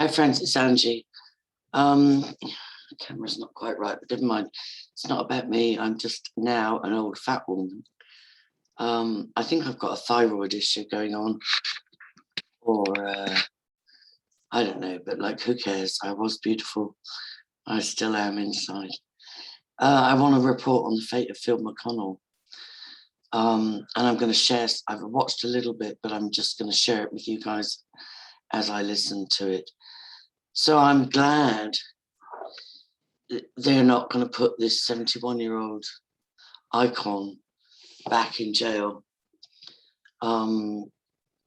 Hi friends, it's Angie. The camera's not quite right, but never mind. It's not about me. I'm just now an old fat woman. I think I've got a thyroid issue going on, or I don't know, but like, who cares? I was beautiful. I still am inside. I want to report on the fate of FIELD McCONNELL. And I'm going to share, I've watched a little bit, but I'm just going to share it with you guys as I listen to it. So I'm glad they're not going to put this 71-year-old icon back in jail. Put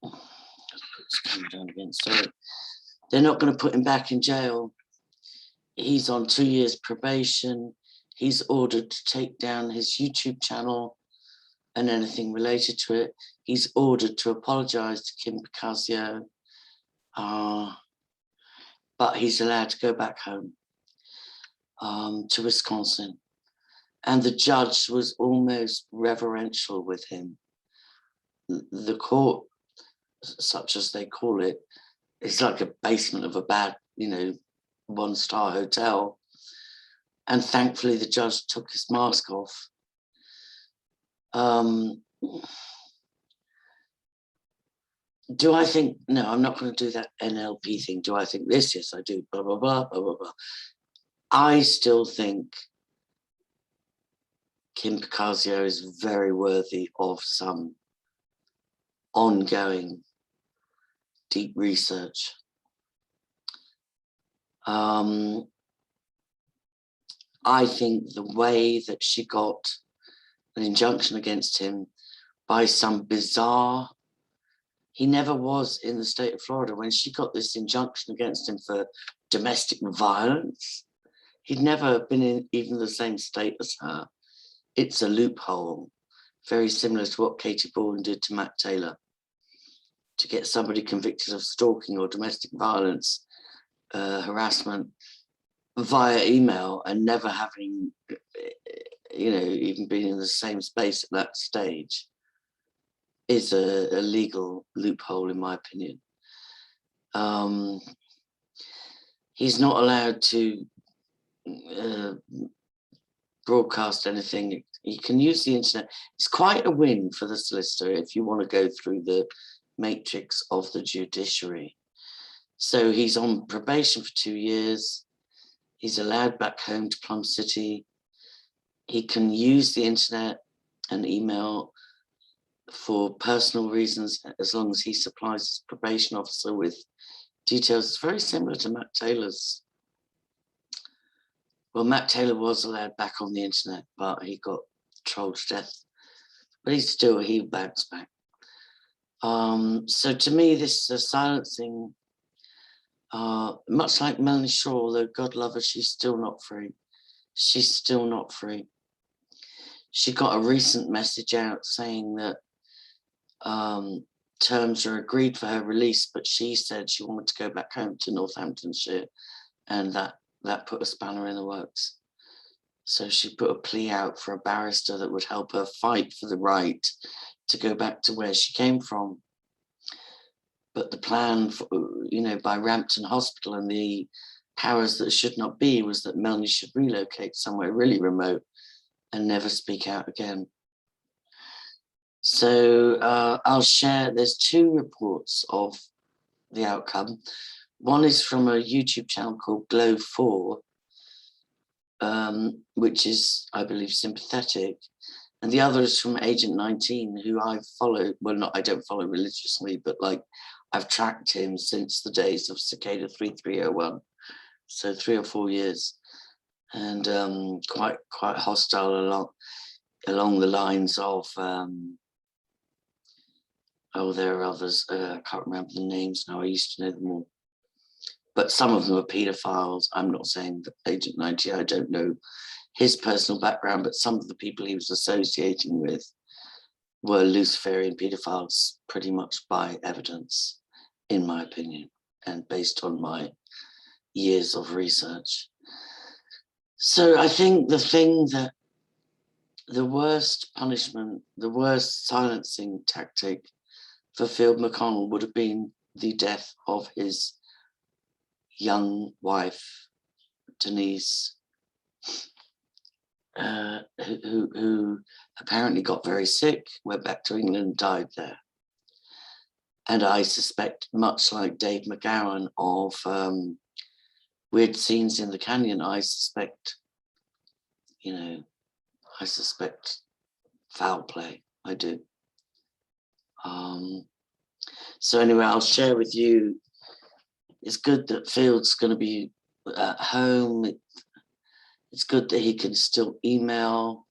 this camera down again, sorry. They're not going to put him back in jail. He's on 2 years probation. He's ordered to take down his YouTube channel and anything related to it. He's ordered to apologize to Kim Picasso, but he's allowed to go back home to Wisconsin. And the judge was almost reverential with him. The court, such as they call it, is like a basement of a bad, one-star hotel. And thankfully the judge took his mask off. Do I think, no, I'm not going to do that NLP thing. Do I think this? Yes, I do, blah, blah, blah, blah, blah, blah. I still think Kim Picasso is very worthy of some ongoing deep research. I think the way that she got an injunction against him by some bizarre, he never was in the state of Florida. When she got this injunction against him for domestic violence, he'd never been in even the same state as her. It's a loophole, very similar to what Katie Bourne did to Matt Taylor, to get somebody convicted of stalking or domestic violence, harassment via email and never having, even been in the same space at that stage is a legal loophole, in my opinion. He's not allowed to broadcast anything. He can use the internet. It's quite a win for the solicitor if you want to go through the matrix of the judiciary. So he's on probation for 2 years. He's allowed back home to Plum City. He can use the internet and email for personal reasons as long as he supplies his probation officer with details. It's very similar to Matt Taylor's. Well, Matt Taylor was allowed back on the internet, but he got trolled to death. But he bounced back. So to me, this is a silencing, much like Melanie Shaw, although God love her, she's still not free. She's still not free. She got a recent message out saying that terms are agreed for her release, but she said she wanted to go back home to Northamptonshire, and that put a spanner in the works. So she put a plea out for a barrister that would help her fight for the right to go back to where she came from. But the plan, by Rampton Hospital and the powers that should not be was that Melanie should relocate somewhere really remote and never speak out again. So I'll share, there's 2 reports of the outcome. One is from a YouTube channel called Glow 4, which is, I believe, sympathetic. And the other is from Agent 19, who I follow. Well, I don't follow religiously, but I've tracked him since the days of Cicada 3301. So 3 or 4 years. And quite hostile along the lines of, there are others. I can't remember the names now. I used to know them all. But some of them are paedophiles. I'm not saying that Agent 90, I don't know his personal background, but some of the people he was associating with were Luciferian paedophiles, pretty much by evidence, in my opinion, and based on my years of research. So I think the thing that the worst punishment, the worst silencing tactic for FIELD McCONNELL would have been the death of his young wife, Denise, who apparently got very sick, went back to England and died there. And I suspect, much like Dave McGowan of Weird Scenes in the Canyon, I suspect foul play. I do. So anyway, I'll share with you. It's good that Field's going to be at home. It's good that he can still email.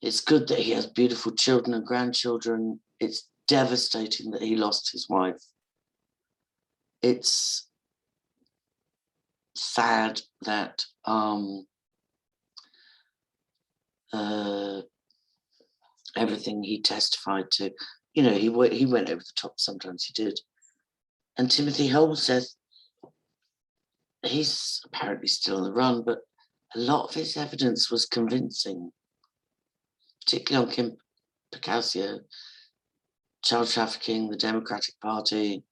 It's good that he has beautiful children and grandchildren. It's devastating that he lost his wife. It's sad that everything he testified to, he went over the top. Sometimes he did. And Timothy Holmes says he's apparently still on the run, but a lot of his evidence was convincing, particularly on Kim Picasso, child trafficking, the Democratic Party,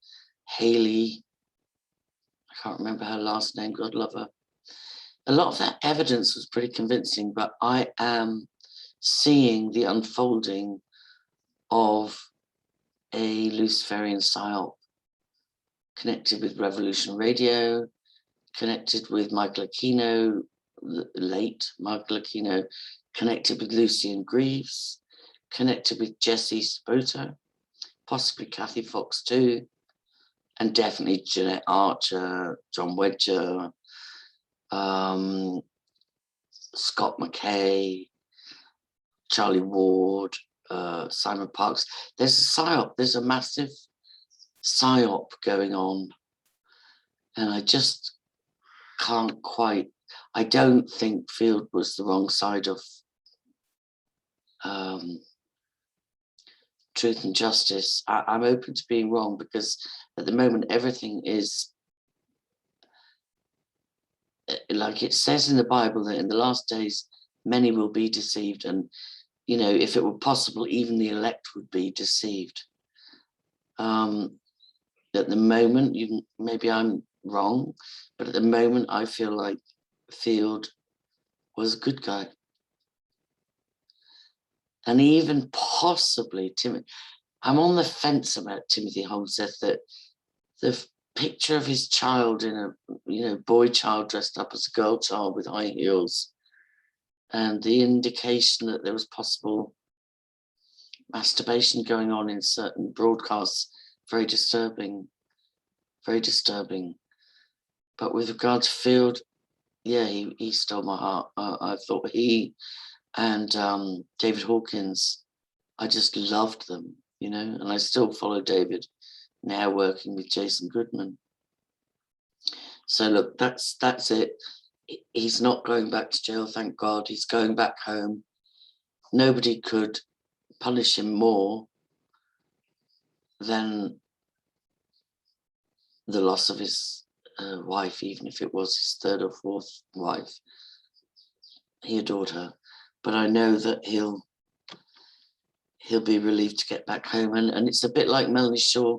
Haley, I can't remember her last name, God love her. A lot of that evidence was pretty convincing, but I am seeing the unfolding of a Luciferian psyop connected with Revolution Radio, connected with Michael Aquino, late Michael Aquino, connected with Lucian Greaves, connected with Jesse Spota, possibly Kathy Fox too, and definitely Jeanette Archer, John Wedger, Scott McKay, Charlie Ward, Simon Parks. There's a psyop, there's a massive psyop going on, and I just can't quite, I don't think Field was the wrong side of truth and justice. I'm open to being wrong, because at the moment everything is, like it says in the Bible, that in the last days many will be deceived, and if it were possible, even the elect would be deceived. At the moment, maybe I'm wrong, but at the moment I feel like Field was a good guy. And even possibly I'm on the fence about Timothy Holmseth, that the picture of his child in a boy child dressed up as a girl child with high heels, and the indication that there was possible masturbation going on in certain broadcasts, very disturbing, very disturbing. But with regard to Field, yeah, he stole my heart. I thought he and David Hawkins, I just loved them, and I still follow David, now working with Jason Goodman. So look, that's it. He's not going back to jail, thank God. He's going back home. Nobody could punish him more than the loss of his wife, even if it was his third or fourth wife. He adored her. But I know that he'll be relieved to get back home. And it's a bit like Melanie Shaw,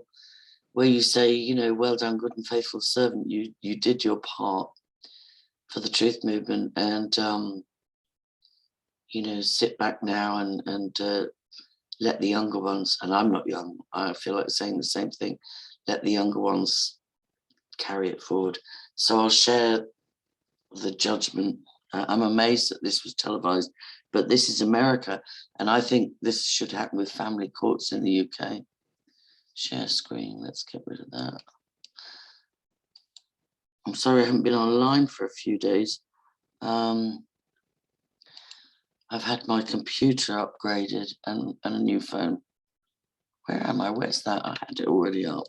where you say, well done, good and faithful servant. You did your part for the truth movement, and sit back now and let the younger ones, and I'm not young, I feel like saying the same thing, let the younger ones carry it forward. So I'll share the judgment. I'm amazed that this was televised, but this is America, and I think this should happen with family courts in the UK. Share screen, let's get rid of that. I'm sorry I haven't been online for a few days. I've had my computer upgraded and a new phone. Where am I? Where's that? I had it already up.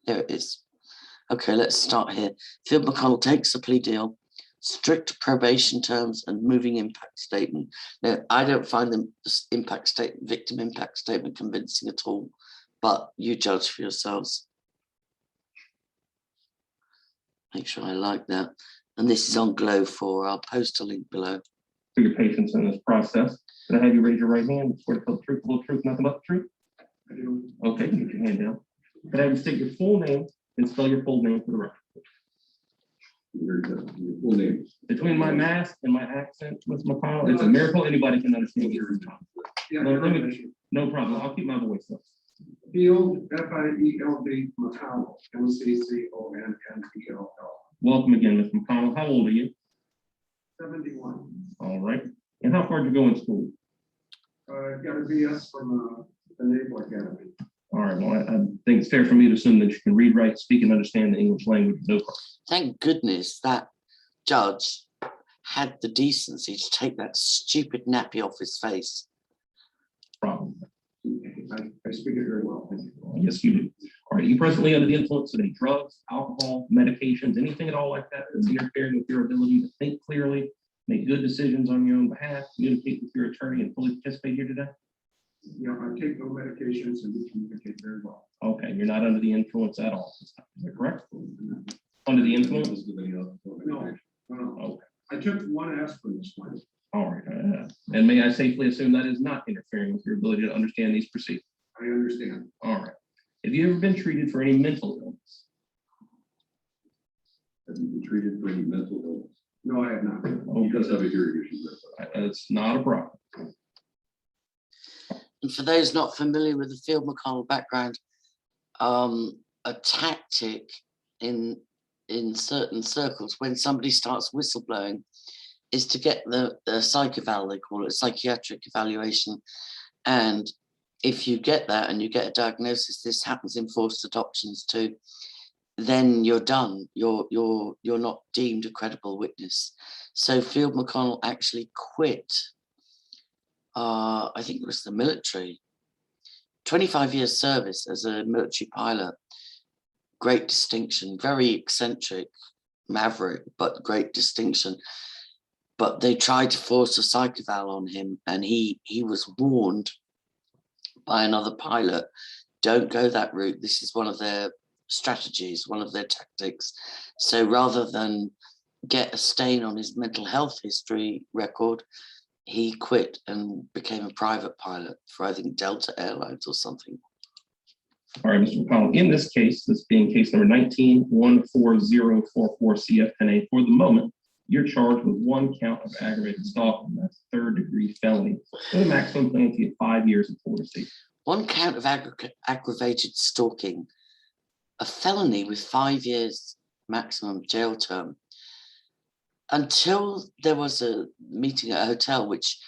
There it is. Okay, let's start here. Field McCONNELL takes a plea deal, strict probation terms, and moving impact statement. Now, I don't find the victim impact statement convincing at all, but you judge for yourselves. Make sure I like that. And this is on Glow 4. I'll post a link below. For your patience in this process. Can I have you raise your right hand? Swear to tell the truth, the whole truth, nothing but the truth? I do. Okay, get your hand down. Can I have you state your full name And spell your full name for the record. Your full name. Between my mask and my accent, Ms. McConnell, it's a miracle anybody can understand your talking. Yeah, No problem. I'll keep my voice up. Field, FIELD McCONNELL, McConnell. Welcome again, Ms. McConnell. How old are you? 71. All right. And how far did you go in school? Got a BS from the Naval Academy. All right. Well, I think it's fair for me to assume that you can read, write, speak, and understand the English language. No problem. Thank goodness that judge had the decency to take that stupid nappy off his face. Problem. I speak it very well. Thank you. Yes, you do. All right. Are you presently under the influence of any drugs, alcohol, medications, anything at all like that that's interfering with your ability to think clearly, make good decisions on your own behalf, communicate with your attorney, and fully participate here today? Yeah, I take no medications and we communicate very well. Okay. You're not under the influence at all. Is that correct? Under the influence? No. Okay. I took one aspirin this morning. All right. And may I safely assume that is not interfering with your ability to understand these proceedings? I understand. All right. Have you ever been treated for any mental illness? Have you been treated for any mental illness? No, I have not. He does have a hearing issue. It's not a problem. And for those not familiar with the Field McCONNELL background, a tactic in certain circles when somebody starts whistleblowing is to get the psych eval, they call it, psychiatric evaluation. And if you get that and you get a diagnosis, this happens in forced adoptions too, then you're done. You're not deemed a credible witness. So Field McCONNELL actually quit. I think it was the military. 25 years service as a military pilot. Great distinction. Very eccentric, maverick, but great distinction. But they tried to force a psych eval on him, and he was warned by another pilot, don't go that route. This is one of their strategies, one of their tactics. So rather than get a stain on his mental health history record, he quit and became a private pilot for, I think, Delta Airlines or something. All right, Mr. McConnell, in this case, this being case number 19-14044 CF10A, for the moment, you're charged with one count of aggravated stalking. That's a third-degree felony with a maximum penalty of 5 years in Florida State. One count of aggravated stalking, a felony with 5 years maximum jail term. Until there was a meeting at a hotel, which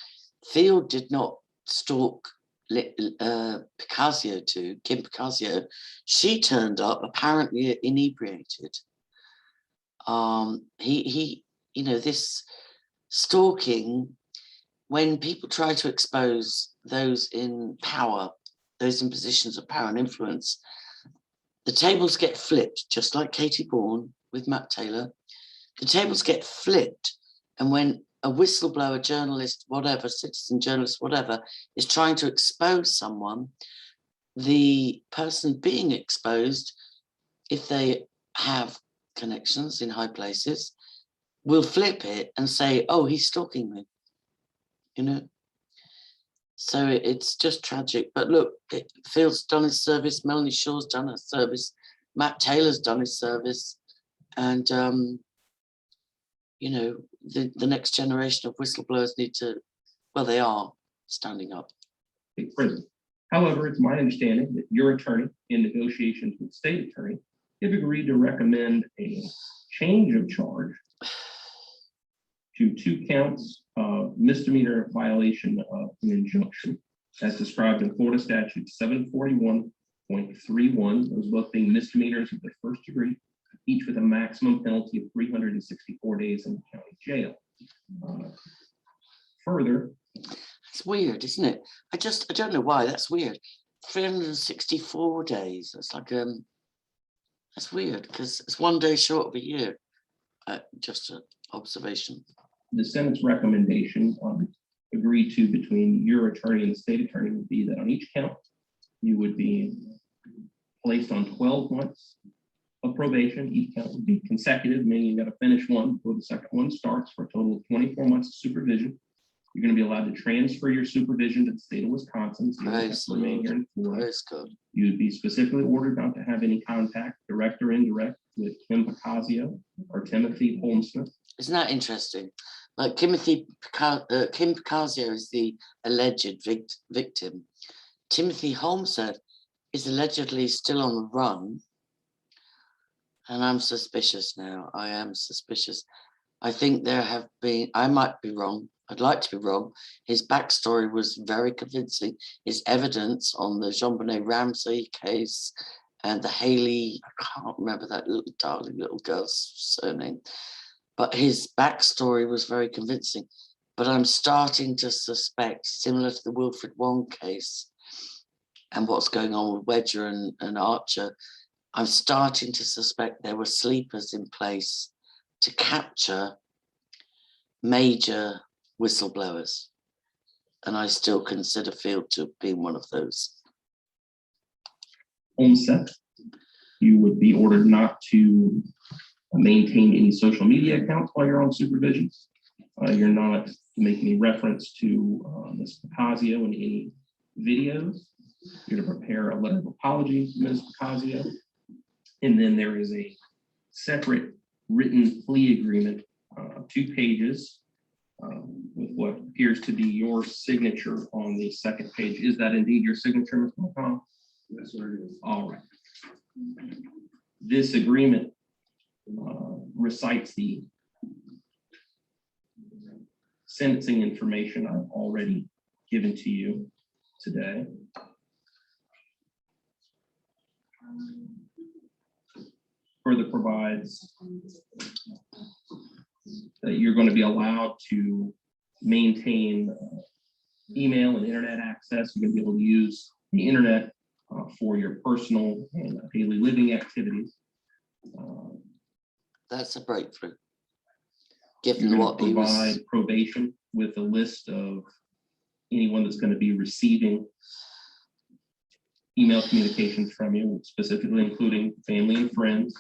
Field did not stalk Picasso to, Kim Picasso, she turned up apparently inebriated. You know, this stalking, when people try to expose those in power, those in positions of power and influence, the tables get flipped, just like Katie Bourne with Matt Taylor. The tables get flipped, and when a whistleblower, journalist, whatever, citizen journalist, whatever, is trying to expose someone, the person being exposed, if they have connections in high places, will flip it and say, oh, he's stalking me, you know? So it's just tragic. But look, Field's done his service, Melanie Shaw's done her service, Matt Taylor's done his service, and you know, the next generation of whistleblowers need to, well, they are standing up. Prison. However, it's my understanding that your attorney, in negotiations with state attorney, have agreed to recommend a change of charge to 2 counts of misdemeanor violation of an injunction, as described in Florida statute 741.31. Those both being misdemeanors of the first degree, each with a maximum penalty of 364 days in the county jail. Further, It's weird, isn't it? I don't know why. That's weird. 364 days. It's like that's weird because it's 1 day short of a year. Just an observation. the Senate's recommendation agreed to between your attorney and the state attorney would be that on each count, you would be placed on 12 months of probation. Each count would be consecutive, meaning you got to finish one before the second one starts, for a total of 24 months of supervision. You're going to be allowed to transfer your supervision to the state of Wisconsin. So you don't have Praise to the remain Lord. here in Florida. Praise God. You would be specifically ordered not to have any contact, direct or indirect, with Kim Picasio or Timothy Holmesmith. Isn't that interesting? Like Kim Picasio is the alleged victim. Timothy Holmesmith is allegedly still on the run. And I'm suspicious now. I am suspicious. I think there have been, I might be wrong. I'd like to be wrong. His backstory was very convincing. His evidence on the Jean-Bonnet Ramsey case and the Haley, I can't remember that little darling little girl's surname, but his backstory was very convincing. But I'm starting to suspect, similar to the Wilfred Wong case and what's going on with Wedger and Archer, I'm starting to suspect there were sleepers in place to capture major whistleblowers. And I still consider Field to have been one of those. Holmesmith, you would be ordered not to maintain any social media accounts while you're on supervision. You're not to make any reference to Ms. Picasio in any videos. You're to prepare a letter of apology to Ms. Picasio. And then there is a separate written plea agreement, 2 pages, with what appears to be your signature on the second page. Is that indeed your signature, Mr. McConnell? Yes, sir. All right. This agreement recites the sentencing information I've already given to you today. Further provides that you're going to be allowed to maintain email and internet access. You're going to be able to use the internet for your personal and daily living activities. That's a breakthrough. You're Given going what to he provide was, probation with a list of anyone that's going to be receiving email communications from you, specifically including family and friends.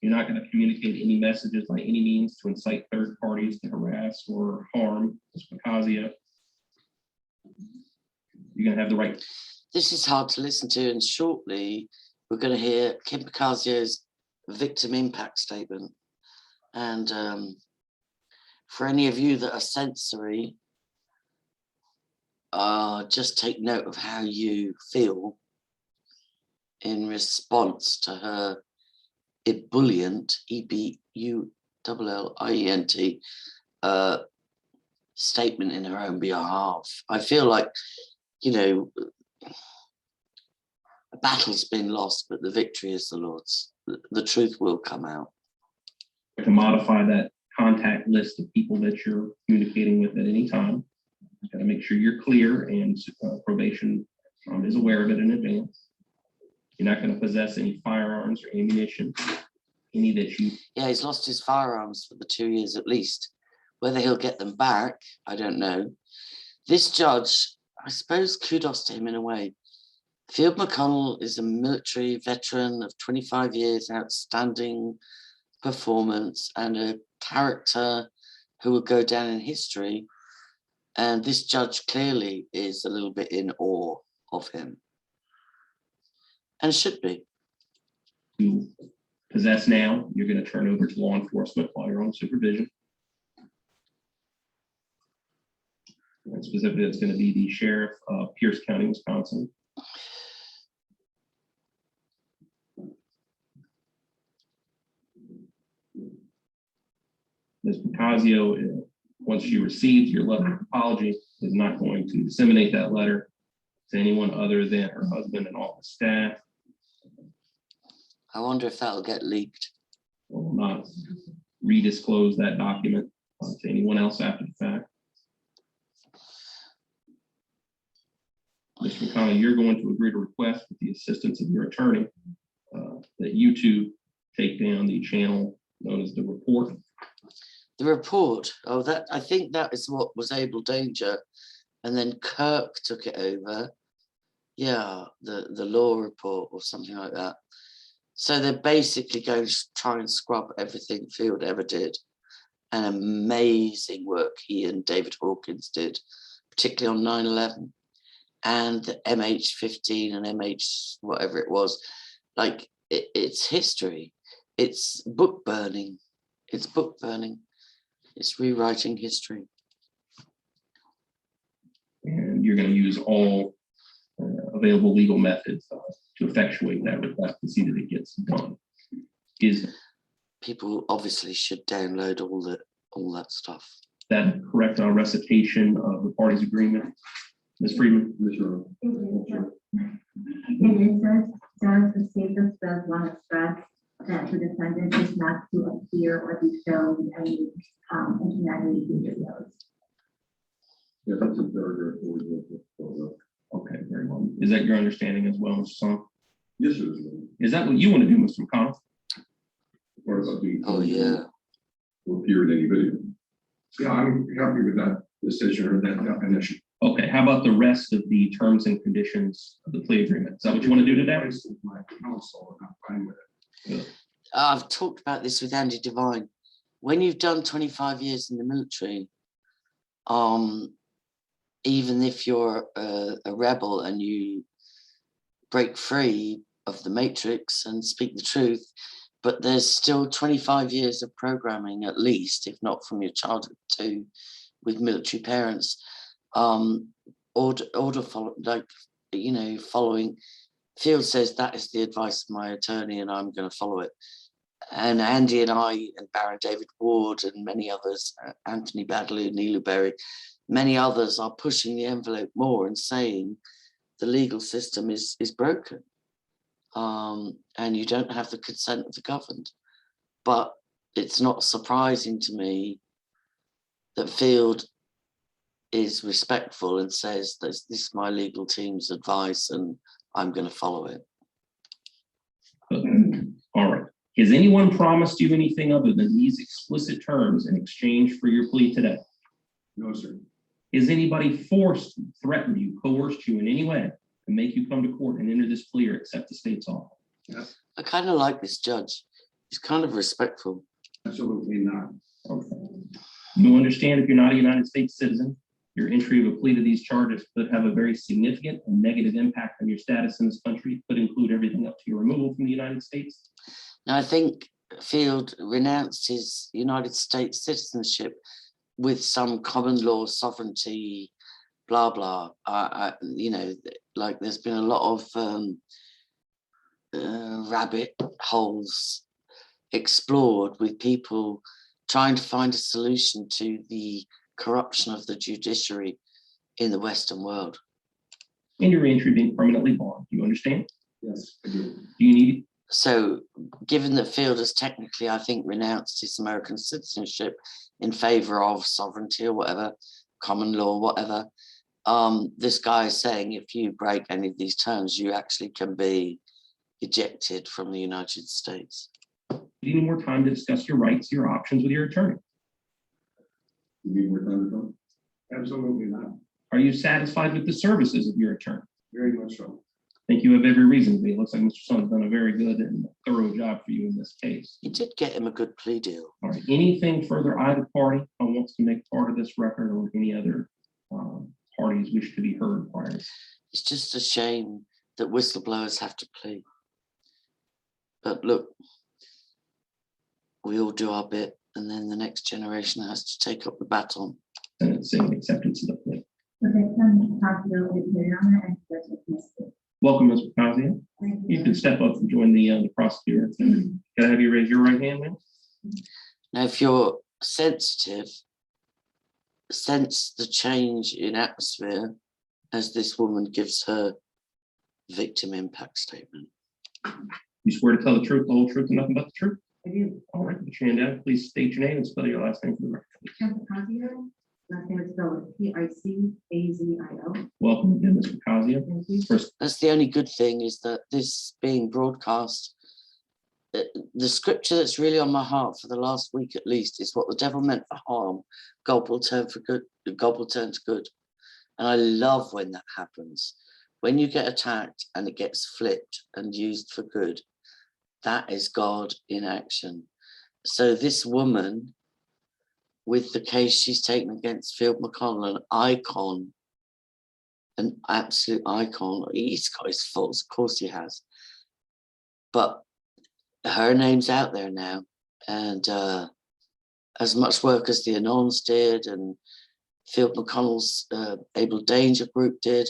You're not going to communicate any messages by any means to incite third parties to harass or harm Ms. Picasio. You're going to have the right. this is hard to listen to, and shortly we're going to hear Kim Picasio's victim impact statement. And for any of you that are sensory, just take note of how you feel in response to her ebullient, EBULLIENT, statement in her own behalf. I feel like, you know, a battle's been lost, but the victory is the Lord's. The truth will come out. To modify that contact list of people that you're communicating with at any time. You got to make sure you're clear, and probation is aware of it in advance. You're not going to possess any firearms or ammunition, any that you. Yeah, he's lost his firearms for the 2 years at least. Whether he'll get them back, I don't know. This judge, I suppose kudos to him in a way. Field McCONNELL is a military veteran of 25 years, outstanding performance, and a character who will go down in history. And this judge clearly is a little bit in awe of him, and should be. You possess now, you're going to turn over to law enforcement while you're on supervision. And specifically, it's going to be the sheriff of Pierce County, Wisconsin. Ms. Picasio, once she receives your letter of apology, is not going to disseminate that letter to anyone other than her husband and office staff. I wonder if that'll get leaked. Will not redisclose that document to anyone else after the fact. Mr. McConnell, you're going to agree to request with the assistance of your attorney that you two take down the channel known as the report. The report, oh, that I think that is what was Able Danger, and then Clarke took it over. Yeah, the law report or something like that. So they're basically going to try and scrub everything Field ever did and amazing work he and David Hawkins did, particularly on 9/11 and the MH15 and MH whatever it was. Like it's history. It's book burning. It's book burning. It's rewriting history. And you're going to use all available legal methods to effectuate that request to see that it gets done. Is People obviously should download all that stuff. that correct recitation of the parties' agreement, Ms. Friedman? Mr. It says, the status does want to stress that the defendant is not to appear or be shown in any internet videos. Yeah, that's in paragraph 4. Okay, very well. Is that your understanding as well, Mr. Song? Yes, sir. Is that what you want to do, Mr. McConnell? Part about being. Oh yeah. Will appear in any video. Yeah, I'm happy with that decision or that definition. Okay, how about the rest of the terms and conditions of the plea agreement? Is that what you want to do today? Advice of my counsel, and I'm fine with it. I've talked about this with Andy Devine. When you've done 25 years in the military, even if you're a rebel and you break free of the matrix and speak the truth, but there's still 25 years of programming, at least, if not from your childhood too, with military parents. Order follow, like, you know, following. Field says that is the advice of my attorney and I'm going to follow it. And Andy and I and Baron David Ward and many others, Anthony Baddeley, Neil Berry, many others are pushing the envelope more and saying the legal system is broken. And you don't have the consent of the governed. But it's not surprising to me that Field is respectful and says this is my legal team's advice and I'm going to follow it. All right. Has anyone promised you anything other than these explicit terms in exchange for your plea today? No, sir. Has anybody forced, threatened you, coerced you in any way to make you come to court and enter this plea or accept the state's offer? Yes, I kind of like this judge. He's kind of respectful. absolutely not. Okay. You understand if you're not a United States citizen, your entry of a plea to these charges could have a very significant and negative impact on your status in this country. It could include everything up to your removal from the United States. Now, I think Field renounced his United States citizenship with some common law sovereignty, blah, blah. You know, like there's been a lot of rabbit holes explored with people trying to find a solution to the corruption of the judiciary in the Western world. And your entry being permanently barred. Do you understand? Yes, I do. Do you need So given that Field has technically, I think, renounced his American citizenship in favor of sovereignty or whatever, common law, whatever, this guy is saying if you break any of these terms, you actually can be ejected from the United States. any more time to discuss your rights, your options with your attorney? You need more time to come? Absolutely not. Are you satisfied with the services of your attorney? Very much so. I think you have every reason to be. It looks like Mr. Son's done a very good and thorough job for you in this case. You did get him a good plea deal. All right. Anything further either party wants to make part of this record or any other parties wish to be heard prior? It's just a shame that whistleblowers have to plea. But look, we all do our bit, and then the next generation has to take up the baton. Sentencing acceptance of the plea. The victim possibility is here on the expert witness. Welcome, Ms. Mahmoudieh. You can step up and join the prosecutor. Can I have you raise your right hand, ma'am? Now, if you're sensitive, sense the change in atmosphere as this woman gives her victim impact statement. You swear to tell the truth, the whole truth, and nothing but the truth? I do. All right, put your hand down. Please state your name and spell your last name for the record. McConnell, last name is spelled Picazio. Welcome again, Mr. Cosio. Thank you. First, That's the only good thing, is that this being broadcast, the scripture that's really on my heart for the last week at least is what the devil meant for harm, God will turn for good, God will turn to good. And I love when that happens. When you get attacked and it gets flipped and used for good, that is God in action. So this woman with the case she's taken against FIELD McCONNELL, an icon, an absolute icon. He's got his faults, of course he has. But her name's out there now. And as much work as the Anons did and FIELD McCONNELL's Able Danger group did,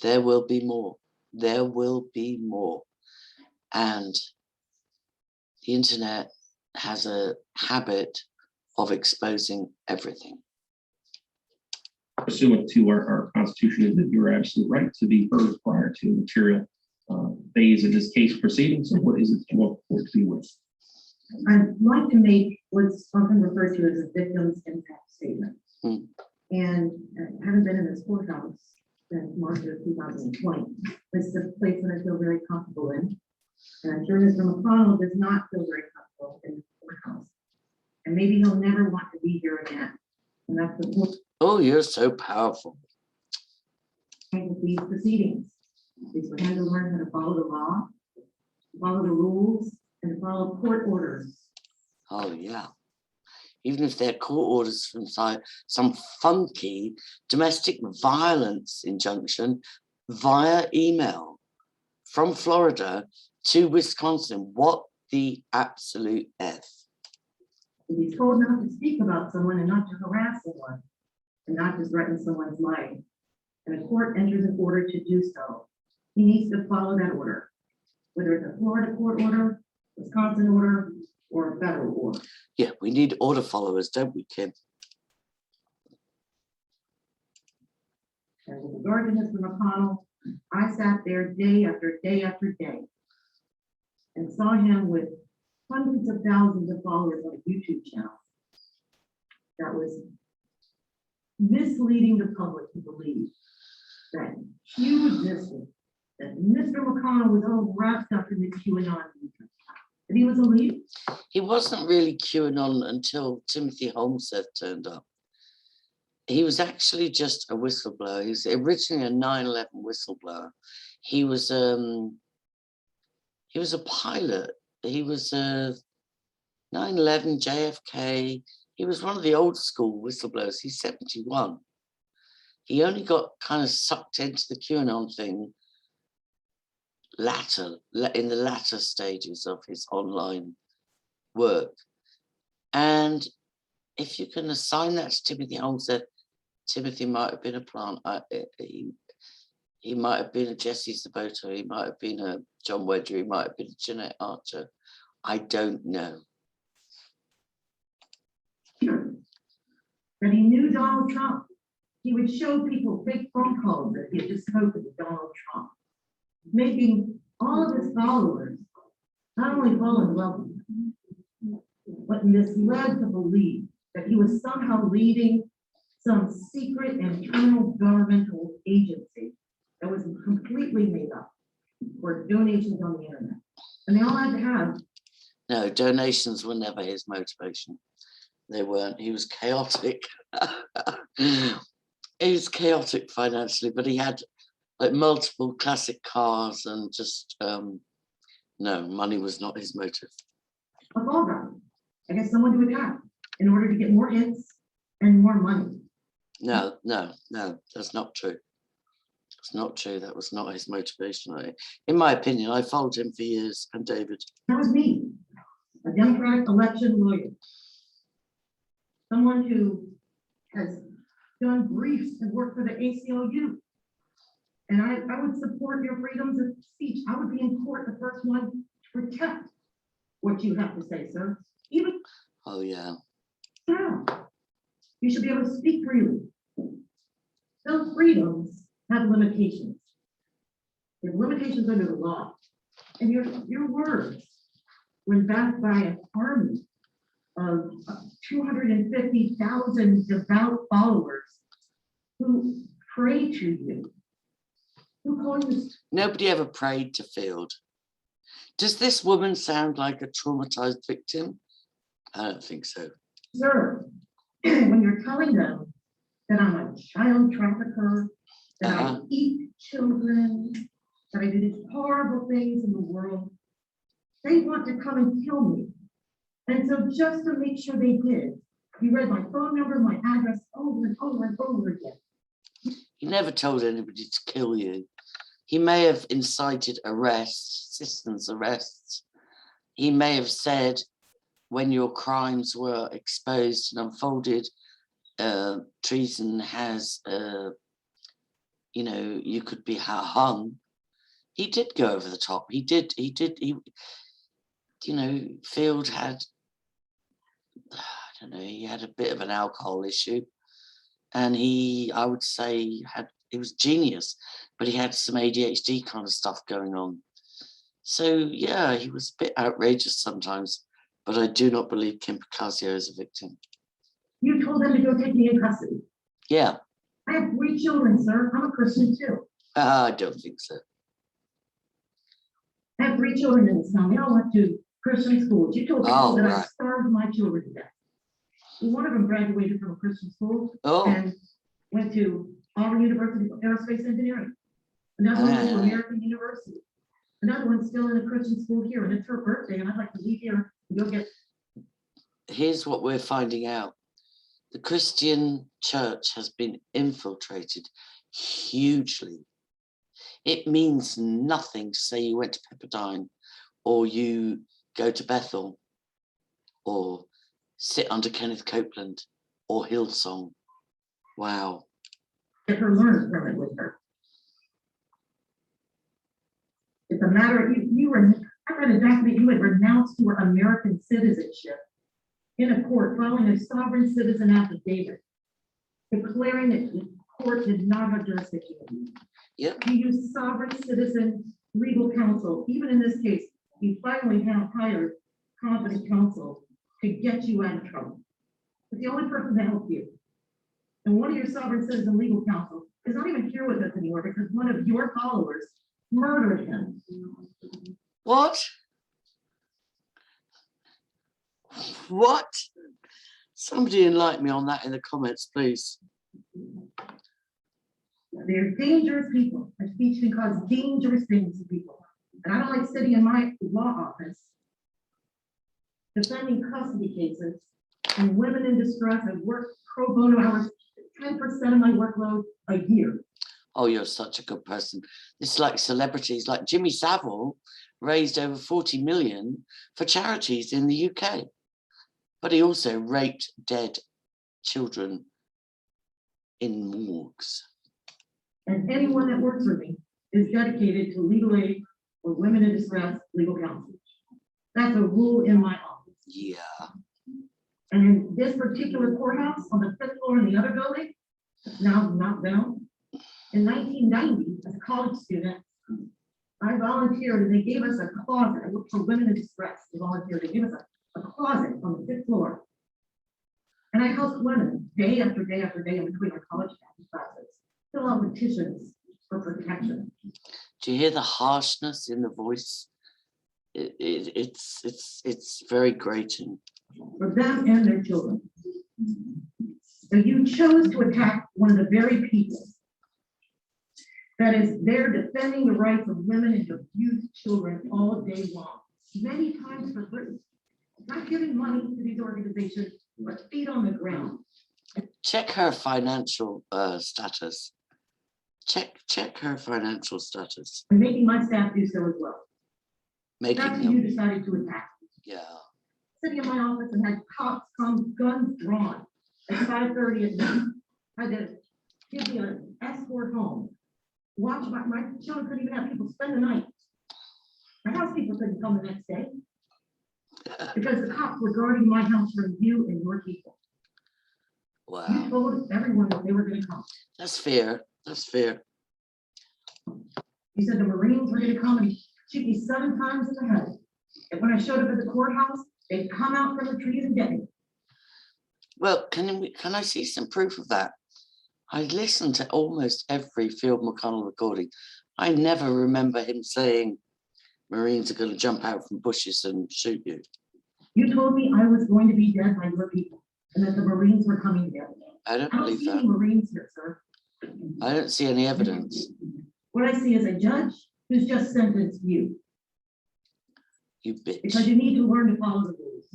there will be more. There will be more. And the internet has a habit of exposing everything. Pursuant to our Constitution, is that you're absolutely right to be heard prior to material phase of this case proceeding. So what is it you want the court to be with? I'd like to make what's often referred to as a victim's impact statement. And having been in this courthouse since March of 2020, this is a place that I feel very comfortable in. And I'm sure Mr. McConnell does not feel very comfortable in the courthouse. And maybe he'll never want to be here again. And that's the point Oh, you're so powerful. of these proceedings. Is for him to learn how to follow the law, follow the rules, and to follow court orders. Oh, yeah. Even if they're court orders from some funky domestic violence injunction via email from Florida to Wisconsin. What the absolute F? To be told not to speak about someone and not to harass someone and not to threaten someone's life. And a court enters an order to do so. He needs to follow that order, whether it's a Florida court order, Wisconsin order, or a federal order. Yeah, we need order followers, don't we, Kim? And with regard to Mr. McConnell, I sat there day after day after day and saw him with hundreds of thousands of followers on a YouTube channel that was misleading the public to believe that he existed, that Mr. McConnell was all wrapped up in the QAnon movement, that he was a leader. He wasn't really QAnon until Timothy Holmseth turned up. He was actually just a whistleblower. He was originally a 9/11 whistleblower. He was a pilot. He was a 9/11 JFK. He was one of the old school whistleblowers. He's 71. He only got kind of sucked into the QAnon thing in the latter stages of his online work. And if you can assign that to Timothy Holmseth, Timothy might have been a plant. He might have been a Jesse Saboto. He might have been a John Wedger. He might have been a Jeanette Archer. I don't know. That he knew Donald Trump. He would show people fake phone calls that he had just spoken to Donald Trump, making all of his followers not only fall in love with him, but misled to believe that he was somehow leading some secret internal governmental agency that was completely made up for donations on the internet. And they all had to have. No, donations were never his motivation. They weren't. He was chaotic. He was chaotic financially, but he had like multiple classic cars and just, no, money was not his motive. A ball guy. I guess someone to attack in order to get more hits and more money. No, that's not true. It's not true. That was not his motivation. In my opinion, I followed him for years, and David. That was me, a Democratic election lawyer. Someone who has done briefs and worked for the ACLU. And I would support your freedoms of speech. I would be in court the first one to protect what you have to say, sir. Even Oh, yeah. now, you should be able to speak freely. Those freedoms have limitations. There's limitations under the law. And your words, when backed by an army of 250,000 devout followers who pray to you, who call you. Nobody ever prayed to FIELD. Does this woman sound like a traumatized victim? I don't think so. Sir, when you're telling them that I'm a child trafficker, that I eat children, that I do these horrible things in the world, they want to come and kill me. And so just to make sure they did, You read my phone number, my address over and over and over again. He never told anybody to kill you. He may have incited arrests, citizens' arrests. He may have said when your crimes were exposed and unfolded, treason has, you know, you could be hung. He did go over the top. He, you know, Field had, I don't know, he had a bit of an alcohol issue. And he, I would say, he was genius, but he had some ADHD kind of stuff going on. So, yeah, he was a bit outrageous sometimes, but I do not believe Kim Picasio is a victim. You told them to go take me in custody. Yeah, I have 3 children, sir. I'm a Christian too. I don't think so. I have 3 children in this town. They all went to Christian schools. You told people that I right. starved my children to death. One of them graduated from a Christian school Oh, and went to Auburn University of Aerospace Engineering. Another one went to American University. Another one's still in a Christian school here, and it's her birthday, and I'd like to leave here and go get. here's what we're finding out. The Christian church has been infiltrated hugely. It means nothing to say you went to Pepperdine or you go to Bethel or sit under Kenneth Copeland or Hillsong. Wow. Get her learner's permit with her. It's a matter of you were, I read a document, you had renounced your American citizenship in a court filing a sovereign citizen affidavit, declaring that the court did not have jurisdiction. Yep. You used sovereign citizen legal counsel. Even in this case, you finally have hired competent counsel to get you out of trouble. It's the only person to help you. And one of your sovereign citizen legal counsel is not even here with us anymore because one of your followers murdered him. What? What? Somebody enlighten me on that in the comments, please. They're dangerous people. Their speech can cause dangerous things to people. And I don't like sitting in my law office defending custody cases and women in distress. I've worked pro bono hours, 10% of my workload a year. Oh, you're such a good person. It's like celebrities, like Jimmy Savile raised over 40 million for charities in the UK. But he also raped dead children in morgues. And anyone that works for me is dedicated to legal aid for women in distress, legal counsel. That's a rule in my office. Yeah. And in this particular courthouse on the 5th floor in the other building, now not down, in 1990, as a college student, I volunteered and they gave us a closet. I looked for women in distress to volunteer. They gave us a closet on the 5th floor. And I helped women day after day after day in between our college classes fill out petitions for protection. Do you hear the harshness in the voice? It's very grating. For them and their children. So you chose to attack one of the very people that is there defending the rights of women and abused children all day long, many times for free. Not giving money to these organizations, but feet on the ground. Check her financial status. Check her financial status. And making my staff do so as well. Making That's who you them, decided to attack. yeah. Sitting in my office and had cops come, guns drawn at 5:30 at night. Had to give me an escort home. Watch my children couldn't even have people spend the night. My house people couldn't come the next day because the cops were guarding my house from you and your people. You Wow. told everyone that they were going to come. That's fair. That's fair. You said the Marines were going to come and shoot me 7 times in the head. And when I showed up at the courthouse, they'd come out from the trees and get me. Well, can I see some proof of that? I listened to almost every Field McCONNELL recording. I never remember him saying Marines are going to jump out from bushes and shoot you. You told me I was going to be dead by your people and that the Marines were coming to get me. I don't I don't believe see any that. Marines here, sir. I don't see any evidence. What I see is a judge who's just sentenced you You because bitch. you need to learn to follow the rules.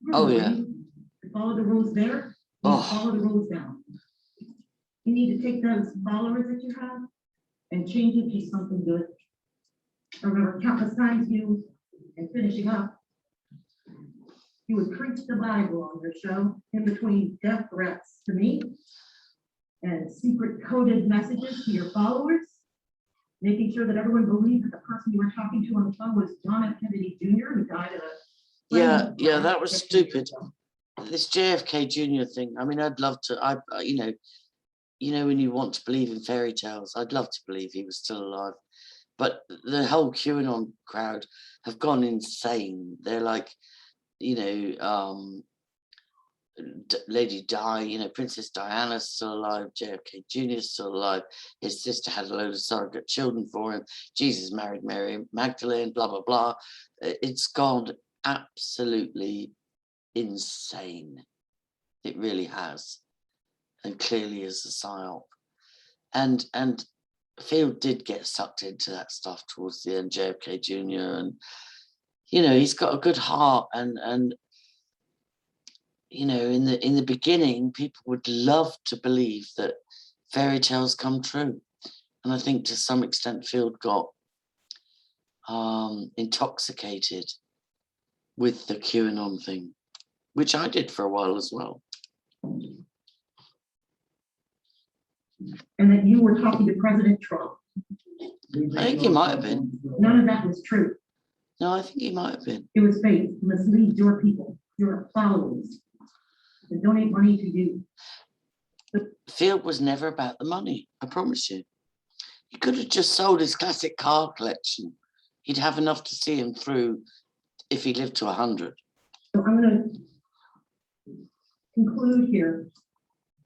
You're Oh, a yeah. Marine. To follow the rules there, you Oh. follow the rules down. You need to take those followers that you have and change it to something good. I remember countless times you, and finishing up, you would preach the Bible on your show in between death threats to me and secret coded messages to your followers, making sure that everyone believed that the person you were talking to on the phone was John F. Kennedy Jr., who died at a Yeah, that was stupid. This JFK Jr. thing. I mean, I'd love to. You know, when you want to believe in fairy tales, I'd love to believe he was still alive. But the whole QAnon crowd have gone insane. They're like, you know, Lady Di, you know, Princess Diana's still alive, JFK Jr. is still alive. His sister had a load of surrogate children for him. Jesus married Mary Magdalene, blah, blah, blah. It's gone absolutely insane. It really has. And clearly is a psyop. And Field did get sucked into that stuff towards the end, JFK Jr. And, you know, he's got a good heart and you know, in the beginning, people would love to believe that fairy tales come true. And I think to some extent Field got intoxicated with the QAnon thing, which I did for a while as well. And that you were talking to President Trump. I think he might have been. None of that was true. No, I think he might have been. It was fake to mislead your people, your followers, to donate money to you. Field was never about the money, I promise you. He could have just sold his classic car collection. He'd have enough to see him through if he lived to 100. So I'm going to conclude here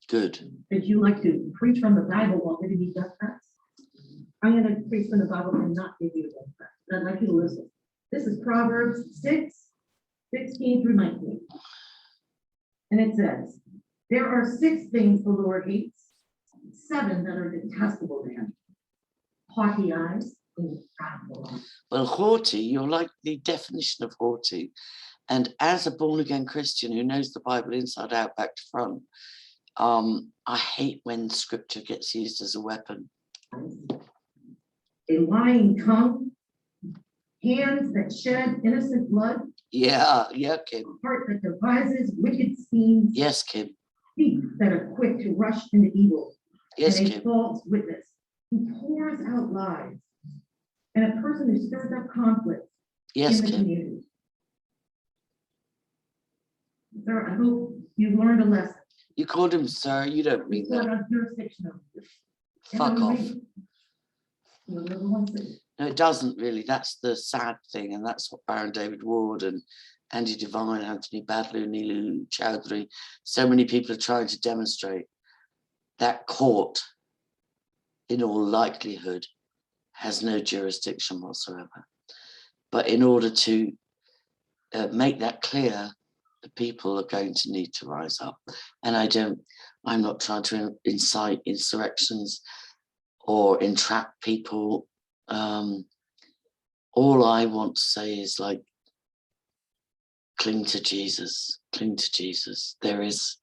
Good. that you like to preach from the Bible while giving me death threats. I'm going to preach from the Bible and not give you a death threat. But I'd like you to listen. This is Proverbs 6:16 through 19. And it says, there are 6 things the Lord hates, 7 that are detestable to him. Haughty eyes and prideful eyes. Well, haughty, you're like the definition of haughty. And as a born-again Christian who knows the Bible inside out, back to front, I hate when scripture gets used as a weapon. A lying tongue, hands that shed innocent blood, Yeah, Kim. a heart that devises wicked schemes, Yes, Kim. feet that are quick to rush into evil, Yes, and a Kim. false witness who pours out lies, and a person who stirs up conflict Yes, in the Kim. community. Sir, I hope you learned a lesson. You called him sir, you don't mean You that. have jurisdiction over this. Fuck off. You're the one thing. No, it doesn't really. That's the sad thing. And that's what Baron David Ward and Andy Devine, Anthony Badloo, Neelu Chowdhury, so many people are trying to demonstrate that court, in all likelihood, has no jurisdiction whatsoever. But in order to make that clear, the people are going to need to rise up. And I'm not trying to incite insurrections or entrap people. All I want to say is, like, cling to Jesus, cling to Jesus. There is,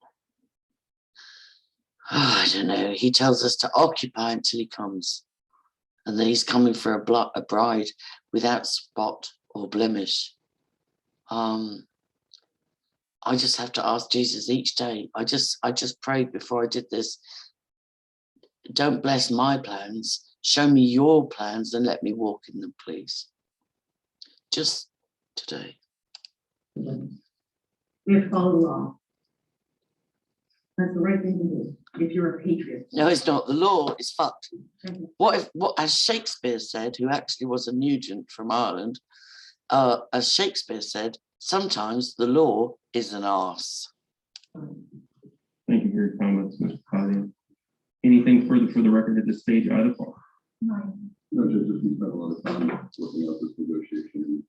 I don't know, he tells us to occupy until he comes. And then he's coming for a bride without spot or blemish. I just have to ask Jesus each day. I just prayed before I did this. Don't bless my plans. Show me your plans and let me walk in them, please. Just today. We have to follow the law. That's the right thing to do if you're a patriot. No, it's not. The law is fucked. Thank you. What as Shakespeare said, who actually was a Nugent from Ireland, as Shakespeare said, sometimes the law is an arse. Thank you for your comments, Mr. McConneell. Anything further for the record at this stage, either part? No, just we spent a lot of time working out this negotiation.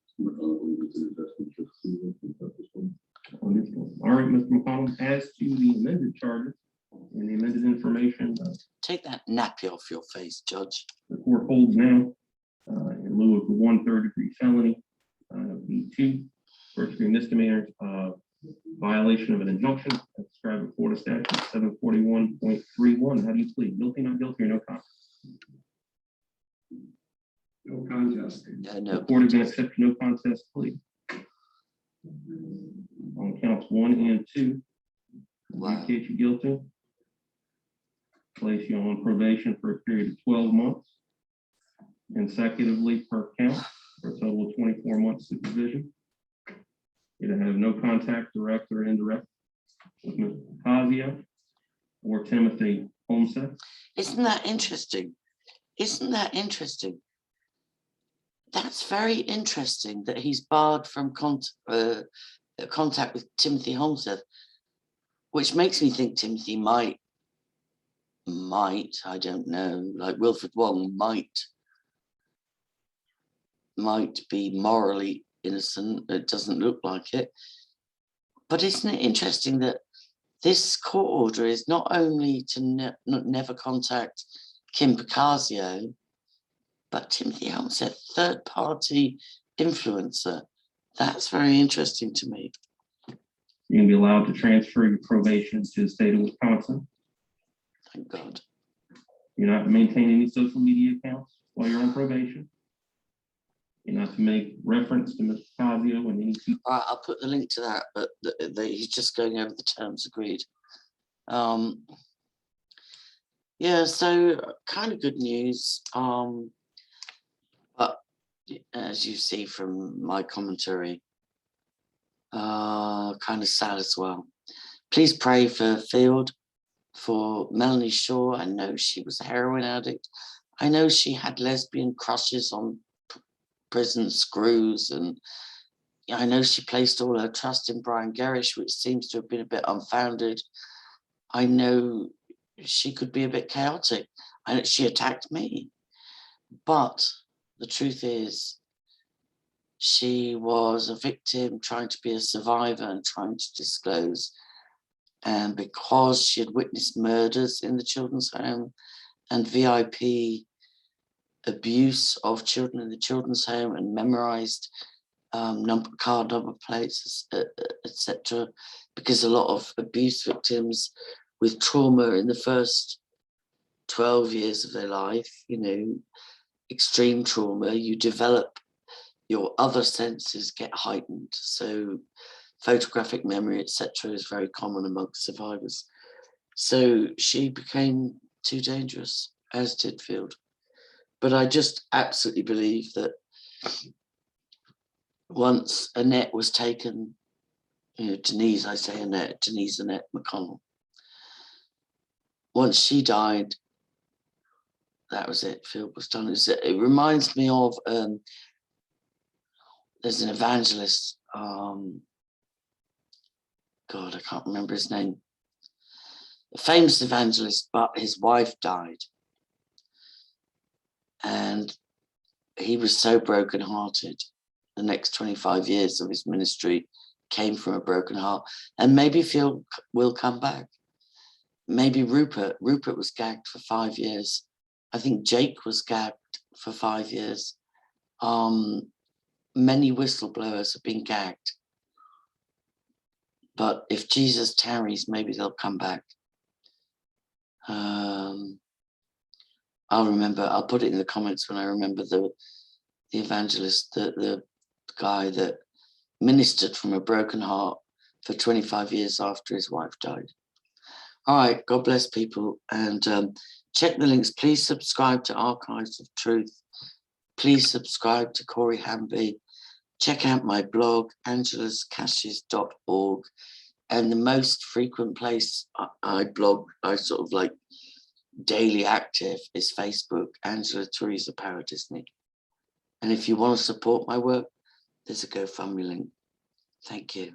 Wonderful. All right, Mr. McConnell, as to the amended charges and the amended information, Take that nappy off your face, Judge. the court holds now, in lieu of the 1 3rd-degree felony, the 2 first-degree misdemeanors of Violation of an injunction as described in Florida statute 741.31. How do you plead? Guilty, not guilty, or no contest? No contest. No. The court is going to accept no contest plea. On counts 1 and 2, Wow. adjudicate you guilty. Place you on probation for a period of 12 months, consecutively per count, for a total of 24 months supervision. You're to have no contact, direct or indirect, with Mahmoudieh or Timothy Homestead. Isn't that interesting? Isn't that interesting? That's very interesting that he's barred from contact with Timothy Homestead, which makes me think Timothy might, I don't know, like Wilfred Wong might be morally innocent. It doesn't look like it. But isn't it interesting that this court order is not only to never contact Kim Picasio, but Timothy Homestead, third-party influencer. That's very interesting to me. You're going to be allowed to transfer your probation to the state of Wisconsin. Thank God. You're not to maintain any social media accounts while you're on probation. You're not to make reference to Mr. Picasio and any people. All right, I'll put the link to that, but he's just going over the terms agreed. Yeah, so kind of good news. But as you see from my commentary, kind of sad as well. Please pray for FIELD, for Melanie Shaw. I know she was a heroin addict. I know she had lesbian crushes on prison screws, and I know she placed all her trust in Brian Gerrish, which seems to have been a bit unfounded. I know she could be a bit chaotic. I know she attacked me, but the truth is she was a victim trying to be a survivor and trying to disclose. And because she had witnessed murders in the children's home and VIP abuse of children in the children's home and memorized car number plates, etc., because a lot of abuse victims with trauma in the first 12 years of their life, you know, extreme trauma, you develop, your other senses get heightened. So photographic memory, etc., is very common amongst survivors. So she became too dangerous, as did FIELD. But I just absolutely believe that once Annette was taken, you know, Denise Annette McCONNELL, once she died, that was it. FIELD was done. It reminds me of, there's an evangelist, God, I can't remember his name, a famous evangelist, but his wife died. And he was so brokenhearted. The next 25 years of his ministry came from a broken heart. And maybe FIELD will come back. Maybe Rupert was gagged for 5 years. I think Jake was gagged for 5 years. Many whistleblowers have been gagged. But if Jesus tarries, maybe they'll come back. I'll put it in the comments when I remember the evangelist, the guy that ministered from a broken heart for 25 years after his wife died. All right, God bless people, and check the links. Please subscribe to Archives of Truth. Please subscribe to Corey Hamby. Check out my blog, angelascaches.org. And the most frequent place I blog, I sort of like daily active, is Facebook, Angela Teresa Paradisney. And if you want to support my work, there's a GoFundMe link. Thank you.